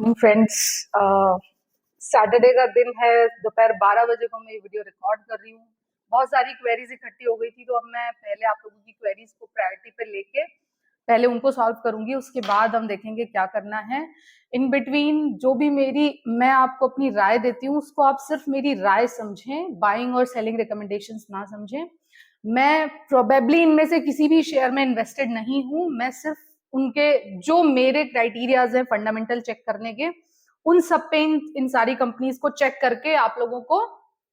Morning friends. Saturday का दिन है, दोपहर 12 बजे को मैं ये वीडियो रिकॉर्ड कर रही हूँ। बहुत सारी क्वेरीज इकट्ठी हो गई थी, तो अब मैं पहले आप लोगों की क्वेरीज को प्रायोरिटी पे लेके पहले उनको सॉल्व करूंगी, उसके बाद हम देखेंगे क्या करना है। इन बिटवीन जो भी मैं आपको अपनी राय देती हूँ, उसको आप सिर्फ मेरी राय समझें, बाइंग और सेलिंग रिकमेंडेशंस ना समझें। मैं प्रोबेबली इनमें से किसी भी शेयर में इन्वेस्टेड नहीं हूँ। मैं सिर्फ उनके जो मेरे क्राइटेरियाज हैं फंडामेंटल चेक करने के, उन सब पे इन सारी कंपनीज को चेक करके आप लोगों को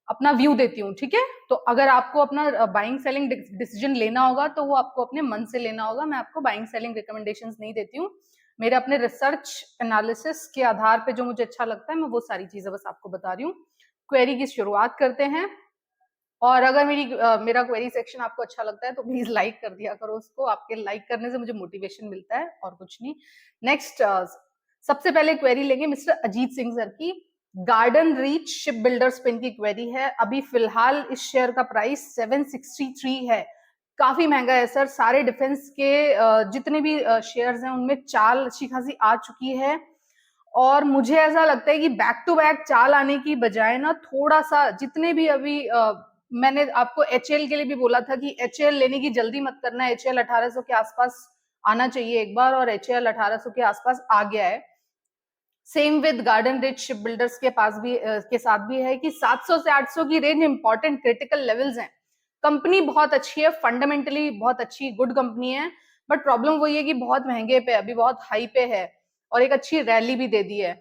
अपना व्यू देती हूँ। ठीक है, तो अगर आपको अपना बाइंग सेलिंग डिसीजन लेना होगा तो वो आपको अपने मन से लेना होगा। मैं आपको बाइंग सेलिंग रिकमेंडेशंस नहीं देती हूँ। मेरे अपने रिसर्च एनालिसिस के आधार पे जो मुझे अच्छा लगता है, मैं वो सारी चीजें बस आपको बता रही हूँ। क्वेरी की शुरुआत करते हैं, और अगर मेरा क्वेरी सेक्शन आपको अच्छा लगता है तो प्लीज लाइक कर दिया करो उसको। आपके लाइक करने से मुझे मोटिवेशन मिलता है और कुछ नहीं। नेक्स्ट, सबसे पहले क्वेरी लेंगे मिस्टर अजीत सिंह सर की। गार्डन रीच शिप बिल्डर्स पे इनकी क्वेरी है। अभी फिलहाल इस शेयर का प्राइस 763 है, काफी महंगा है सर। सारे डिफेंस के जितने भी शेयर्स हैं उनमें चाल अच्छी खासी आ चुकी है, और मुझे ऐसा लगता है कि बैक टू बैक चाल आने की बजाय ना थोड़ा सा, जितने भी अभी मैंने आपको एचएल के लिए भी बोला था कि एचएल लेने की जल्दी मत करना, एचएल 1800 के आसपास आना चाहिए एक बार, और एचएल 1800 के आसपास आ गया है। Same with garden rich ship builders के पास भी के साथ भी है कि 700 से 800 की रेंज इंपॉर्टेंट क्रिटिकल लेवल्स हैं। कंपनी बहुत अच्छी है, फंडामेंटली बहुत अच्छी गुड कंपनी है, बट प्रॉब्लम वही है कि बहुत महंगे पे, अभी बहुत हाई पे है, और एक अच्छी रैली भी दे दी है।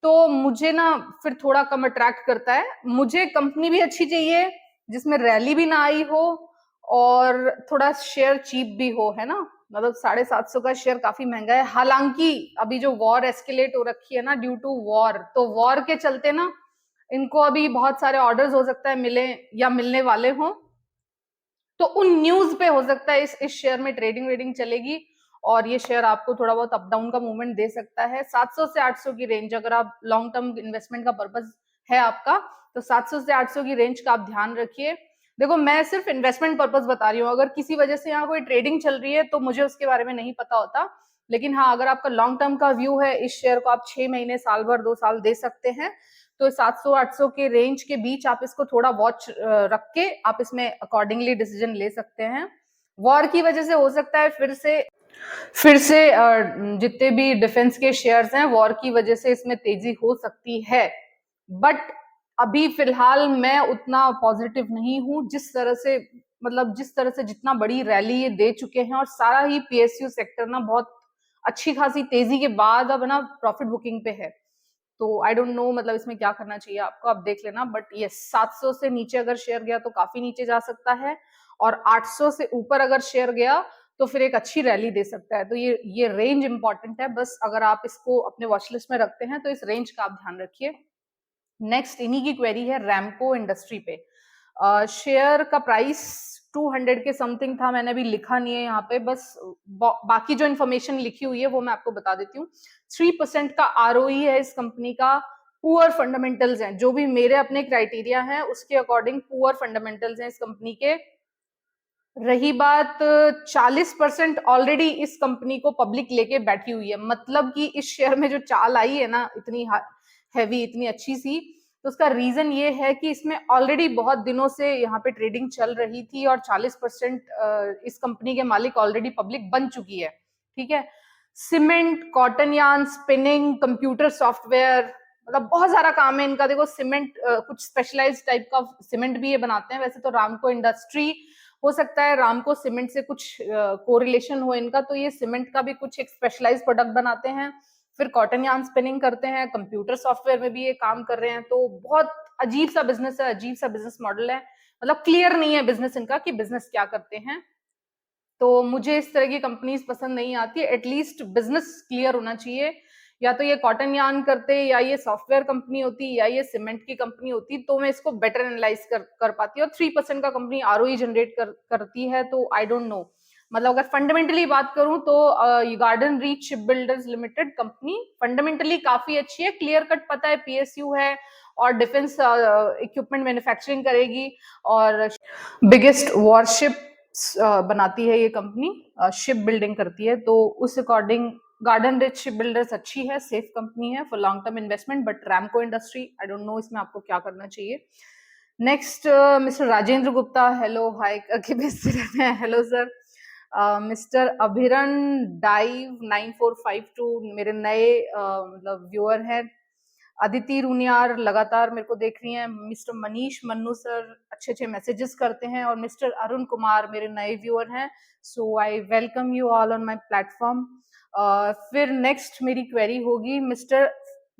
तो मुझे ना फिर थोड़ा कम अट्रैक्ट करता है। मुझे कंपनी भी अच्छी चाहिए जिसमें रैली भी ना आई हो, और थोड़ा शेयर चीप भी हो, है ना। मतलब 750 का शेयर काफी महंगा है। हालांकि अभी जो वॉर एस्केलेट हो रखी है ना, ड्यू टू वॉर, तो वॉर के चलते ना इनको अभी बहुत सारे ऑर्डर्स हो सकता है मिले या मिलने वाले हों, तो उन न्यूज पे हो सकता है इस शेयर में ट्रेडिंग वेडिंग चलेगी, और ये शेयर आपको थोड़ा बहुत अप डाउन का मूवमेंट दे सकता है। 700 से 800 की रेंज, अगर आप लॉन्ग टर्म इन्वेस्टमेंट का पर्पज है आपका, तो 700 से 800 की रेंज का आप ध्यान रखिए। देखो, मैं सिर्फ इन्वेस्टमेंट पर्पज बता रही हूँ। अगर किसी वजह से यहाँ कोई ट्रेडिंग चल रही है तो मुझे उसके बारे में नहीं पता होता, लेकिन हाँ, अगर आपका लॉन्ग टर्म का व्यू है, इस शेयर को आप 6 महीने, साल भर, 2 साल दे सकते हैं। तो 700-800 के रेंज के बीच आप इसको थोड़ा वॉच रख के आप इसमें अकॉर्डिंगली डिसीजन ले सकते हैं। वॉर की वजह से हो सकता है फिर से जितने भी डिफेंस के शेयर्स हैं, वॉर की वजह से इसमें तेजी हो सकती है, बट अभी फिलहाल मैं उतना पॉजिटिव नहीं हूं। जिस तरह से जितना बड़ी रैली ये दे चुके हैं, और सारा ही पीएसयू सेक्टर ना बहुत अच्छी खासी तेजी के बाद अब ना प्रॉफिट बुकिंग पे है। तो आई डोंट नो, मतलब इसमें क्या करना चाहिए आपको, आप देख लेना। बट ये 700 से नीचे अगर शेयर गया तो काफी नीचे जा सकता है, और 800 से ऊपर अगर शेयर गया तो फिर एक अच्छी रैली दे सकता है। तो ये रेंज इंपॉर्टेंट है, बस अगर आप इसको अपने वॉच लिस्ट में रखते हैं तो इस रेंज का आप ध्यान रखिए। नेक्स्ट, इन्हीं की क्वेरी है रैमको इंडस्ट्री पे। शेयर का प्राइस 200 के समथिंग था, मैंने अभी लिखा नहीं है यहाँ पे, बस बाकी जो इन्फॉर्मेशन लिखी हुई है वो मैं आपको बता देती हूँ। 3% का आरओई है इस कंपनी का। पुअर फंडामेंटल्स हैं, जो भी मेरे अपने क्राइटेरिया हैं उसके अकॉर्डिंग पुअर फंडामेंटल्स हैं इस कंपनी के। रही बात, 40% ऑलरेडी इस कंपनी को पब्लिक लेके बैठी हुई है। मतलब कि इस शेयर में जो चाल आई है ना, इतनी हैवी, इतनी अच्छी सी, तो उसका रीजन ये है कि इसमें ऑलरेडी बहुत दिनों से यहाँ पे ट्रेडिंग चल रही थी, और 40% इस कंपनी के मालिक ऑलरेडी पब्लिक बन चुकी है। ठीक है, cement, cotton yarn, spinning, computer software, मतलब बहुत सारा काम है इनका। देखो, सीमेंट कुछ स्पेशलाइज्ड टाइप का सीमेंट भी ये बनाते हैं। वैसे तो रामको इंडस्ट्री, हो सकता है रामको सीमेंट से कुछ कोरिलेशन हो इनका, तो ये सीमेंट का भी कुछ एक स्पेशलाइज्ड प्रोडक्ट बनाते हैं। फिर कॉटन यार्न स्पिनिंग करते हैं, कंप्यूटर सॉफ्टवेयर में भी ये काम कर रहे हैं। तो बहुत अजीब सा बिजनेस है, अजीब सा बिजनेस मॉडल है। मतलब क्लियर नहीं है बिजनेस इनका कि बिजनेस क्या करते हैं। तो मुझे इस तरह की कंपनीज पसंद नहीं आती। एटलीस्ट बिजनेस क्लियर होना चाहिए। या तो ये कॉटन यार्न करते, या ये सॉफ्टवेयर कंपनी होती, या ये सीमेंट की कंपनी होती, तो मैं इसको बेटर एनालाइज कर पाती। और 3% का कंपनी आरओई जनरेट करती है, तो आई डोंट नो। मतलब अगर फंडामेंटली बात करूं तो garden reach ship builders limited company fundamentally काफी अच्छी है। क्लियर कट पता है पीएसयू है, और डिफेंस इक्विपमेंट मैन्युफैक्चरिंग करेगी, और बिगेस्ट वॉरशिप बनाती है ये कंपनी, शिप बिल्डिंग करती है। तो उस according garden rich ship builders अच्छी है, सेफ कंपनी है for long term investment, but Ramco industry I don't no इसमें आपको क्या करना चाहिए। Next mister Rajendra Gupta, hello hi करके भेजते रहते हैं, हेलो सर। मिस्टर अभिरण डाइव 9452 मेरे नए मतलब व्यूअर हैं। अदिति रूनियार लगातार मेरे को देख रही हैं। मिस्टर मनीष मन्नू सर अच्छे अच्छे मैसेजेस करते हैं, और मिस्टर अरुण कुमार मेरे नए व्यूअर हैं। So I welcome you all on my platform. फिर नेक्स्ट मेरी क्वेरी होगी mister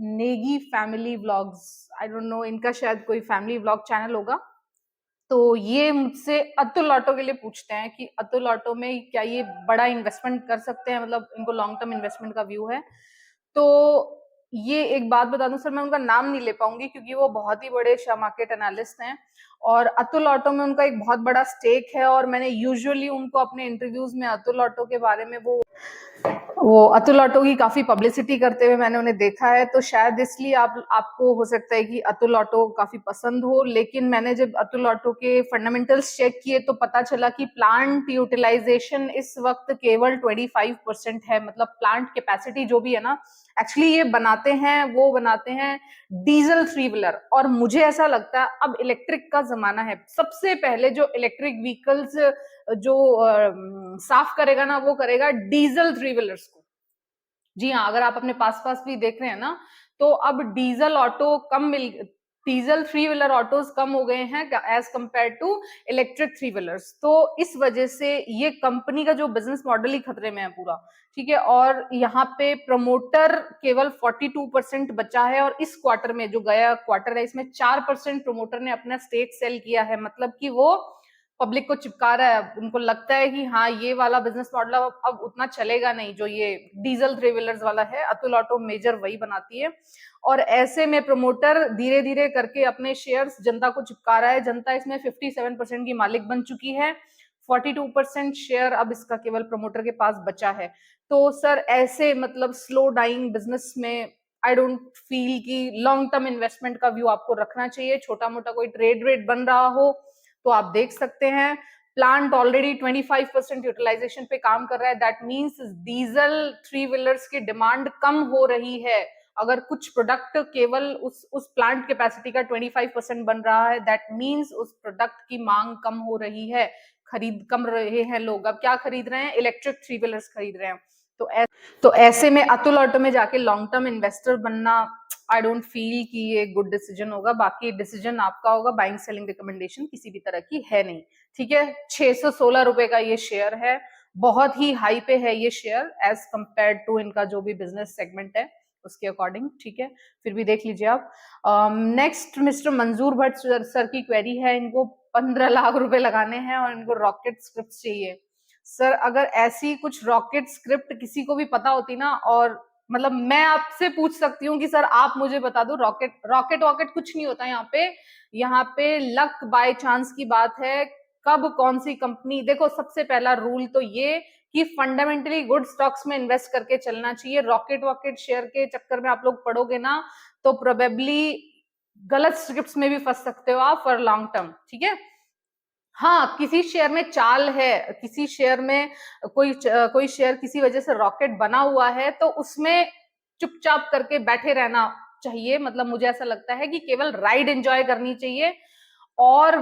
Negi family vlogs, I don't know इनका शायद कोई फैमिली व्लॉग चैनल होगा। तो ये मुझसे अतुल ऑटो के लिए पूछते हैं कि अतुल ऑटो में क्या ये बड़ा इन्वेस्टमेंट कर सकते हैं, मतलब इनको लॉन्ग टर्म इन्वेस्टमेंट का व्यू है। तो ये एक बात बता दूं सर, मैं उनका नाम नहीं ले पाऊंगी क्योंकि वो बहुत ही बड़े शेयर मार्केट एनालिस्ट हैं, और अतुल ऑटो में उनका एक बहुत बड़ा स्टेक है, और मैंने यूजुअली उनको अपने इंटरव्यूज में अतुल ऑटो के बारे में वो अतुल ऑटो की काफी पब्लिसिटी करते हुए मैंने उन्हें देखा है। तो शायद इसलिए आपको हो सकता है कि अतुल ऑटो काफी पसंद हो, लेकिन मैंने जब अतुल ऑटो के फंडामेंटल्स चेक किए तो पता चला कि प्लांट यूटिलाइजेशन इस वक्त केवल 25% है। मतलब प्लांट कैपेसिटी जो भी है ना, एक्चुअली ये बनाते हैं डीजल थ्री व्हीलर, और मुझे ऐसा लगता है अब इलेक्ट्रिक का जमाना है। सबसे पहले जो इलेक्ट्रिक व्हीकल्स जो साफ करेगा ना, वो करेगा डीजल थ्री व्हीलर्स को। जी हाँ, अगर आप अपने पास पास भी देख रहे हैं ना, तो अब डीजल थ्री व्हीलर ऑटोज कम हो गए हैं as compared to electric three wheelers. तो इस वजह से ये कंपनी का जो बिजनेस मॉडल ही खतरे में है पूरा, ठीक है। और यहाँ पे प्रमोटर केवल 42% बचा है, और इस क्वार्टर में जो गया क्वार्टर है इसमें 4% प्रमोटर ने अपना स्टेक सेल किया है। मतलब कि वो पब्लिक को चिपका रहा है, उनको लगता है कि हाँ ये वाला बिजनेस मॉडल अब उतना चलेगा नहीं जो ये डीजल थ्री व्हीलर्स वाला है। अतुल ऑटो मेजर वही बनाती है, और ऐसे में प्रमोटर धीरे धीरे करके अपने शेयर्स जनता को चिपका रहा है। जनता इसमें 57% की मालिक बन चुकी है, 42% शेयर अब इसका केवल प्रमोटर के पास बचा है। तो सर ऐसे मतलब स्लो डाइंग बिजनेस में आई डोंट फील कि लॉन्ग टर्म इन्वेस्टमेंट का व्यू आपको रखना चाहिए। छोटा मोटा कोई ट्रेड वेड बन रहा हो तो आप देख सकते हैं। प्लांट ऑलरेडी 25% यूटिलाइजेशन पे काम कर रहा है, that means diesel three wheelers की डिमांड कम हो रही है। अगर कुछ प्रोडक्ट केवल उस प्लांट कैपेसिटी का 25% बन रहा है, दैट मींस उस प्रोडक्ट की मांग कम हो रही है, खरीद कम रहे हैं लोग। अब क्या खरीद रहे हैं? इलेक्ट्रिक थ्री व्हीलर्स खरीद रहे हैं। तो ऐसे में अतुल ऑटो में जाके लॉन्ग टर्म इन्वेस्टर बनना आई डोंट फील कि ये गुड डिसीजन होगा। बाकी डिसीजन आपका होगा, बाइंग सेलिंग रिकमेंडेशन किसी भी तरह की है नहीं, ठीक है। 616 रुपए का ये शेयर है, बहुत ही हाई पे है ये शेयर एज कंपेयर टू इनका जो भी बिजनेस सेगमेंट है उसके अकॉर्डिंग, ठीक है। फिर भी देख लीजिए आप। नेक्स्ट मिस्टर मंजूर भट्ट सर की क्वेरी है, इनको 15 लाख रुपए लगाने हैं और इनको रॉकेट स्क्रिप्ट चाहिए। सर अगर ऐसी कुछ रॉकेट स्क्रिप्ट किसी को भी पता होती ना, और मतलब मैं आपसे पूछ सकती हूँ कि सर आप मुझे बता दो, रॉकेट वॉकेट कुछ नहीं होता यहाँ पे लक बाय चांस की बात है। कब कौन सी कंपनी, देखो सबसे पहला रूल तो ये कि फंडामेंटली गुड स्टॉक्स में इन्वेस्ट करके चलना चाहिए। रॉकेट वॉकेट शेयर के चक्कर में आप लोग पड़ोगे ना तो प्रोबेबली गलत स्क्रिप्ट्स में भी फंस सकते हो आप फॉर लॉन्ग टर्म, ठीक है। हाँ, किसी शेयर में चाल है, किसी शेयर में कोई शेयर किसी वजह से रॉकेट बना हुआ है, तो उसमें चुपचाप करके बैठे रहना चाहिए। मतलब मुझे ऐसा लगता है कि केवल राइड एंजॉय करनी चाहिए। और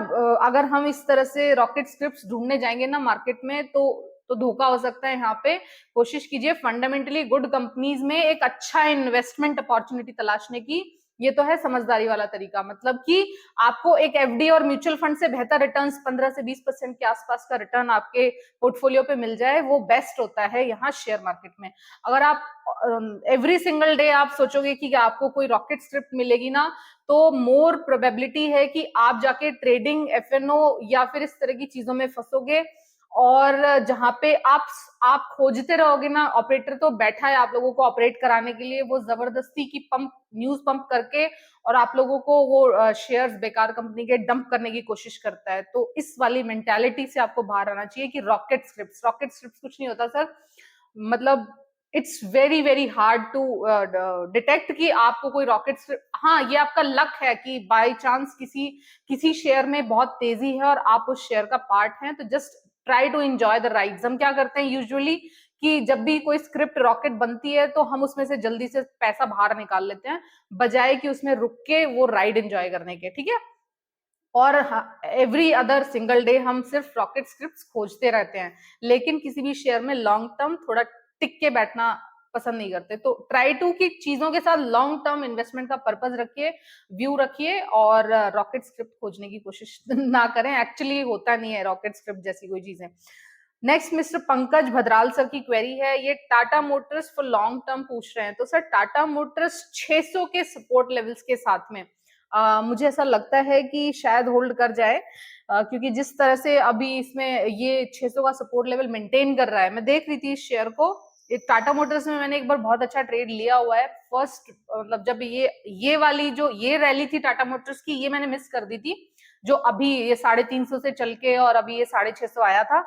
अगर हम इस तरह से रॉकेट स्क्रिप्ट्स ढूंढने जाएंगे ना मार्केट में तो धोखा हो सकता है। यहाँ पे कोशिश कीजिए फंडामेंटली गुड कंपनीज में एक अच्छा इन्वेस्टमेंट अपॉर्चुनिटी तलाशने की। ये तो है समझदारी वाला तरीका, मतलब कि आपको एक एफडी और म्यूचुअल फंड से बेहतर रिटर्न्स 15 से 20% के आसपास का रिटर्न आपके पोर्टफोलियो पे मिल जाए, वो बेस्ट होता है यहाँ शेयर मार्केट में। अगर आप एवरी सिंगल डे आप सोचोगे कि आपको कोई रॉकेट स्क्रिप्ट मिलेगी ना, तो मोर प्रोबेबिलिटी है कि आप जाके ट्रेडिंग, एफएनओ या फिर इस तरह की चीजों में फंसोगे। और जहां पे आप खोजते रहोगे ना, ऑपरेटर तो बैठा है आप लोगों को ऑपरेट कराने के लिए, वो जबरदस्ती की न्यूज पंप करके और आप लोगों को वो शेयर्स बेकार कंपनी के डंप करने की कोशिश करता है। तो इस वाली मेंटालिटी से आपको बाहर आना चाहिए कि रॉकेट स्क्रिप्ट्स कुछ नहीं होता सर। मतलब it's very very hard to detect कि आपको कोई रॉकेट, हाँ ये आपका लक है कि बाय चांस किसी शेयर में बहुत तेजी है और आप उस शेयर का पार्ट हैं, तो just try to enjoy the rides. हम क्या करते हैं यूजुअली कि जब भी कोई स्क्रिप्ट रॉकेट बनती है तो हम उसमें से जल्दी से पैसा बाहर निकाल लेते हैं, बजाय कि उसमें रुक के वो राइड एंजॉय करने के, ठीक है। और एवरी अदर सिंगल डे हम सिर्फ रॉकेट स्क्रिप्ट्स खोजते रहते हैं, लेकिन किसी भी शेयर में लॉन्ग टर्म थोड़ा टिक के बैठना पसंद नहीं करते। तो ट्राई टू की चीजों के साथ लॉन्ग टर्म इन्वेस्टमेंट का पर्पस रखिए, व्यू रखिए, और रॉकेट स्क्रिप्ट खोजने की कोशिश ना करें, एक्चुअली होता नहीं है रॉकेट स्क्रिप्ट जैसी कोई चीजें। नेक्स्ट मिस्टर पंकज भद्राल सर की क्वेरी है, ये Tata Motors for long term पूछ रहे हैं। तो सर टाटा मोटर्स 600 के सपोर्ट लेवल्स के साथ में मुझे ऐसा लगता है कि शायद होल्ड कर जाए, क्योंकि जिस तरह से अभी इसमें ये 600 का सपोर्ट लेवल मेंटेन कर रहा है। मैं देख रही थी इस शेयर को, एक टाटा मोटर्स में मैंने एक बार बहुत अच्छा ट्रेड लिया हुआ है। फर्स्ट मतलब जब ये वाली जो ये रैली थी टाटा मोटर्स की, ये मैंने मिस कर दी थी, जो अभी ये 350 से चल के और अभी ये 650 आया था।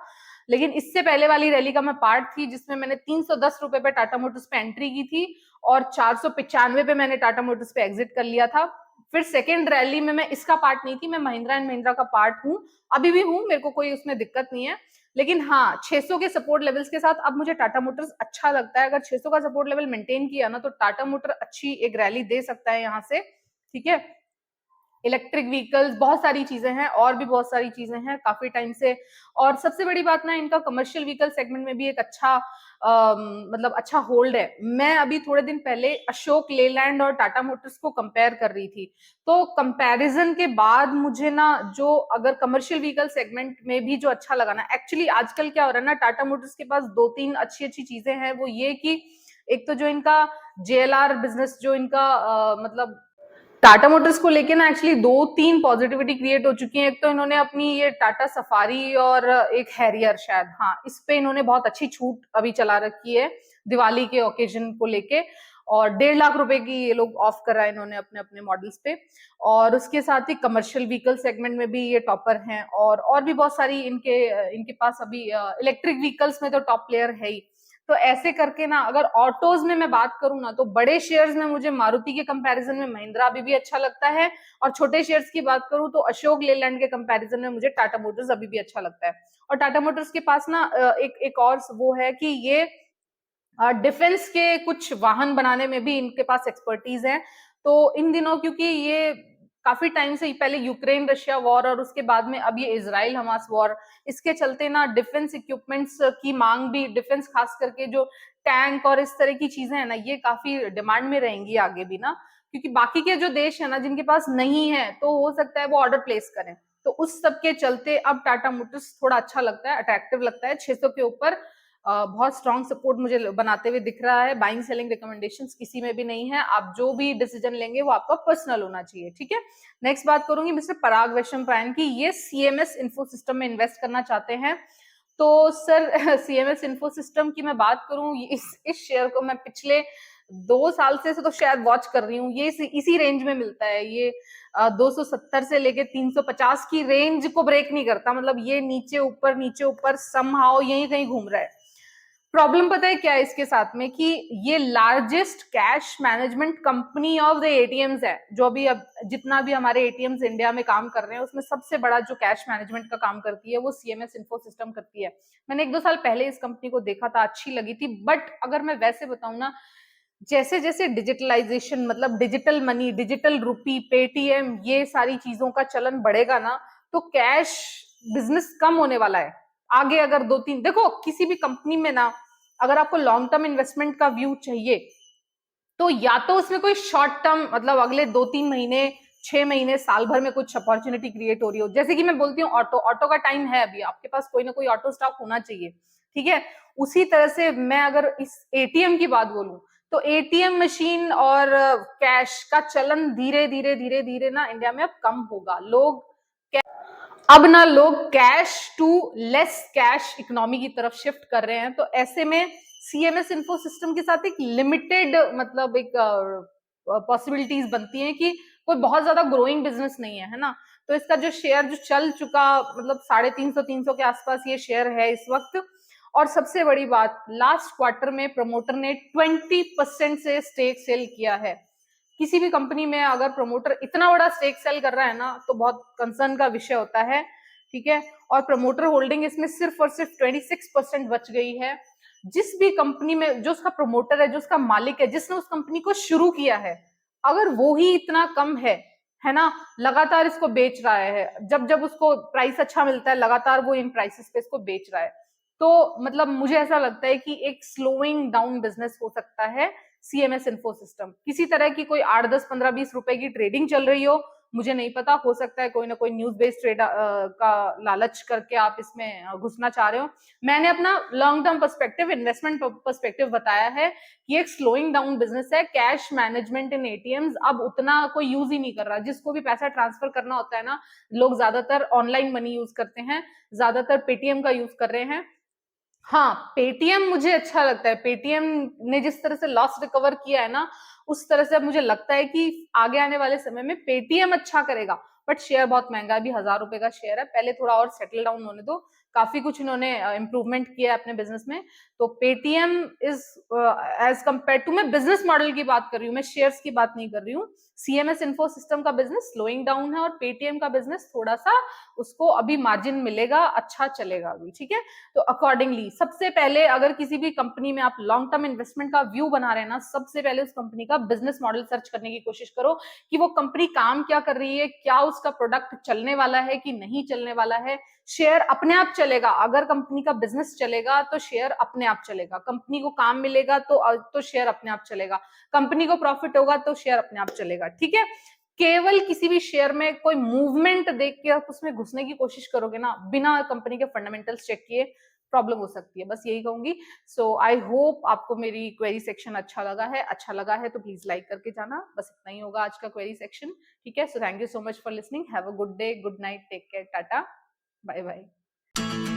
लेकिन इससे पहले वाली रैली का मैं पार्ट थी, जिसमें मैंने 310 रुपए पे टाटा मोटर्स पे एंट्री की थी और 495 पे मैंने टाटा मोटर्स पे एग्जिट कर लिया था। फिर सेकेंड रैली में मैं इसका पार्ट नहीं थी, मैं महिंद्रा एंड महिंद्रा का पार्ट हूं, अभी भी हूं, मेरे को कोई उसमें दिक्कत नहीं है। लेकिन हाँ, 600 के सपोर्ट लेवल्स के साथ अब मुझे टाटा मोटर्स अच्छा लगता है। अगर 600 का सपोर्ट लेवल मेंटेन किया ना, तो टाटा मोटर अच्छी एक रैली दे सकता है यहाँ से, ठीक है। इलेक्ट्रिक व्हीकल्स, बहुत सारी चीजें हैं, और भी बहुत सारी चीजें हैं काफी टाइम से। और सबसे बड़ी बात ना, इनका कमर्शियल व्हीकल सेगमेंट में भी एक अच्छा मतलब अच्छा होल्ड है। मैं अभी थोड़े दिन पहले अशोक लेलैंड और टाटा मोटर्स को कंपेयर कर रही थी, तो कंपैरिजन के बाद मुझे ना, जो अगर कमर्शियल व्हीकल सेगमेंट में भी जो अच्छा लगा ना, एक्चुअली आजकल क्या हो रहा है ना, टाटा मोटर्स के पास 2-3 अच्छी अच्छी चीजें हैं। वो ये कि एक तो जो इनका जेएलआर बिजनेस, जो इनका मतलब टाटा मोटर्स को लेके ना, एक्चुअली 2-3 पॉजिटिविटी क्रिएट हो चुकी है। एक तो इन्होंने अपनी ये टाटा सफारी और एक हैरियर, शायद, हाँ, इस पे इन्होंने बहुत अच्छी छूट अभी चला रखी है दिवाली के ओकेजन को लेके, और 1.5 लाख रुपए की ये लोग ऑफ कर रहा है इन्होंने अपने अपने मॉडल्स पे। और उसके साथ ही कमर्शियल व्हीकल सेगमेंट में भी ये टॉपर हैं, और भी बहुत सारी इनके पास अभी इलेक्ट्रिक व्हीकल्स में तो टॉप प्लेयर है ही। तो ऐसे करके ना, अगर ऑटोज में मैं बात करूं ना, तो बड़े शेयर्स में मुझे मारुति के कंपैरिजन में महिंद्रा अभी भी अच्छा लगता है, और छोटे शेयर्स की बात करूं तो अशोक लेलैंड के कंपैरिजन में मुझे टाटा मोटर्स अभी भी अच्छा लगता है। और टाटा मोटर्स के पास ना एक और वो है कि ये डिफेंस के कुछ वाहन बनाने में भी इनके पास एक्सपर्टीज है। तो इन दिनों, क्योंकि ये काफी टाइम से, पहले यूक्रेन रशिया वॉर और उसके बाद में अब ये इजराइल हमास वॉर, इसके चलते ना डिफेंस इक्विपमेंट्स की मांग भी, डिफेंस खास करके जो टैंक और इस तरह की चीजें है ना, ये काफी डिमांड में रहेंगी आगे भी ना, क्योंकि बाकी के जो देश है ना जिनके पास नहीं है, तो हो सकता है वो ऑर्डर प्लेस करें। तो उस सब के चलते अब टाटा मोटर्स थोड़ा अच्छा लगता है, अट्रैक्टिव लगता है। 600 के ऊपर बहुत स्ट्रॉन्ग सपोर्ट मुझे बनाते हुए दिख रहा है। बाइंग सेलिंग रिकमेंडेशंस किसी में भी नहीं है, आप जो भी डिसीजन लेंगे वो आपका पर्सनल होना चाहिए, ठीक है। नेक्स्ट बात करूंगी मिस्टर पराग वैशंपायन की, ये सीएमएस इन्फो सिस्टम में इन्वेस्ट करना चाहते हैं। तो सर सीएमएस इन्फो सिस्टम की मैं बात करूं, इस शेयर को मैं पिछले 2 साल से तो शायद वॉच कर रही हूँ। ये इसी रेंज में मिलता है, ये 270 से लेके 350 की रेंज को ब्रेक नहीं करता, मतलब ये नीचे ऊपर समहाउ यही कहीं घूम रहा है। प्रॉब्लम पता है क्या है इसके साथ में, कि ये largest cash management company of the ATMs है। जो भी अब जितना भी हमारे एटीएम्स इंडिया में काम कर रहे हैं, उसमें सबसे बड़ा जो कैश मैनेजमेंट का काम करती है वो सीएमएस इन्फो सिस्टम करती है। मैंने 1-2 साल पहले इस कंपनी को देखा था, अच्छी लगी थी। बट अगर मैं वैसे बताऊं ना, जैसे जैसे डिजिटलाइजेशन, मतलब digital money, digital rupee, Paytm, ये सारी चीजों का चलन बढ़ेगा ना, तो कैश बिजनेस कम होने वाला है आगे। अगर 2-3 देखो, किसी भी कंपनी में ना, अगर आपको लॉन्ग टर्म इन्वेस्टमेंट का व्यू चाहिए, तो या तो उसमें कोई शॉर्ट टर्म, मतलब अगले 2-3 महीने, 6 महीने, साल भर में कुछ अपॉर्चुनिटी क्रिएट हो रही हो। जैसे कि मैं बोलती हूँ, ऑटो का टाइम है अभी, आपके पास कोई ना कोई ऑटो स्टॉक होना चाहिए, ठीक है। उसी तरह से मैं अगर इस एटीएम की बात बोलूं, तो एटीएम मशीन और कैश का चलन धीरे धीरे धीरे धीरे ना इंडिया में अब कम होगा। लोग cash to less cash economy की तरफ शिफ्ट कर रहे हैं। तो ऐसे में सीएमएस इन्फो सिस्टम के साथ एक लिमिटेड, मतलब एक पॉसिबिलिटीज बनती हैं कि कोई बहुत ज्यादा ग्रोइंग बिजनेस नहीं है ना। तो इसका जो शेयर जो चल चुका, मतलब 350-300 के आसपास ये शेयर है इस वक्त। और सबसे बड़ी बात, लास्ट क्वार्टर में प्रमोटर ने 20% से स्टेक सेल किया है। किसी भी कंपनी में अगर प्रमोटर इतना बड़ा स्टेक सेल कर रहा है ना, तो बहुत कंसर्न का विषय होता है, ठीक है। और प्रमोटर होल्डिंग इसमें सिर्फ और सिर्फ 26% बच गई है, जिस भी कंपनी में जो उसका प्रमोटर है, जो उसका मालिक है, जिसने उस कंपनी को शुरू किया है, अगर वो ही इतना कम है ना, लगातार इसको बेच रहा है, जब जब उसको प्राइस अच्छा मिलता है लगातार वो इन प्राइसेस पे इसको बेच रहा है, तो मतलब मुझे ऐसा लगता है कि एक स्लोइंग डाउन बिजनेस हो सकता है सीएमएस इन्फो सिस्टम। किसी तरह की कोई 8, 10, 15, 20 रुपए की ट्रेडिंग चल रही हो, मुझे नहीं पता, हो सकता है कोई ना कोई न्यूज बेस्ड ट्रेड का लालच करके आप इसमें घुसना चाह रहे हो। मैंने अपना long term perspective, investment perspective बताया है कि एक स्लोइंग डाउन बिजनेस है। कैश मैनेजमेंट इन एटीएम्स अब उतना कोई यूज ही नहीं कर रहा। जिसको भी पैसा ट्रांसफर करना होता है ना, लोग ज्यादातर ऑनलाइन मनी यूज करते हैं, ज्यादातर पेटीएम का यूज कर रहे हैं। हाँ, पेटीएम मुझे अच्छा लगता है। पेटीएम ने जिस तरह से लॉस रिकवर किया है ना, उस तरह से अब मुझे लगता है कि आगे आने वाले समय में पेटीएम अच्छा करेगा। बट शेयर बहुत महंगा है, अभी 1000 रुपए का शेयर है, पहले थोड़ा और सेटल डाउन होने दो। काफी कुछ इन्होंने इंप्रूवमेंट किया है अपने बिजनेस में। तो Paytm is as compared to, मैं बिजनेस मॉडल की बात कर रही हूँ, मैं शेयर्स की बात नहीं कर रही हूँ। सीएमएस इन्फो सिस्टम का बिजनेस स्लोइंग डाउन है और पेटीएम का बिजनेस थोड़ा सा उसको अभी मार्जिन मिलेगा, अच्छा चलेगा अभी, ठीक है। तो अकॉर्डिंगली सबसे पहले अगर किसी भी कंपनी में आप लॉन्ग टर्म इन्वेस्टमेंट का व्यू बना रहे हैं ना, सबसे पहले उस कंपनी का बिजनेस मॉडल सर्च करने की कोशिश करो कि वो कंपनी काम क्या कर रही है, क्या उसका प्रोडक्ट चलने वाला है कि नहीं चलने वाला है। शेयर अपने आप चलेगा, अगर कंपनी का बिजनेस चलेगा तो शेयर अपने आप चलेगा, कंपनी को काम मिलेगा तो शेयर अपने आप चलेगा, कंपनी को प्रॉफिट होगा तो शेयर अपने आप चलेगा, ठीक है। केवल किसी भी शेयर में कोई मूवमेंट देख के आप उसमें घुसने की कोशिश करोगे ना, बिना कंपनी के फंडामेंटल्स चेक किए, प्रॉब्लम हो सकती है, बस यही कहूंगी। सो आई होप आपको मेरी क्वेरी सेक्शन अच्छा लगा है। अच्छा लगा है तो प्लीज लाइक करके जाना। बस इतना ही होगा आज का क्वेरी सेक्शन, ठीक है। So thank you so much for listening. Have a good day, good night, take care, tata, bye bye.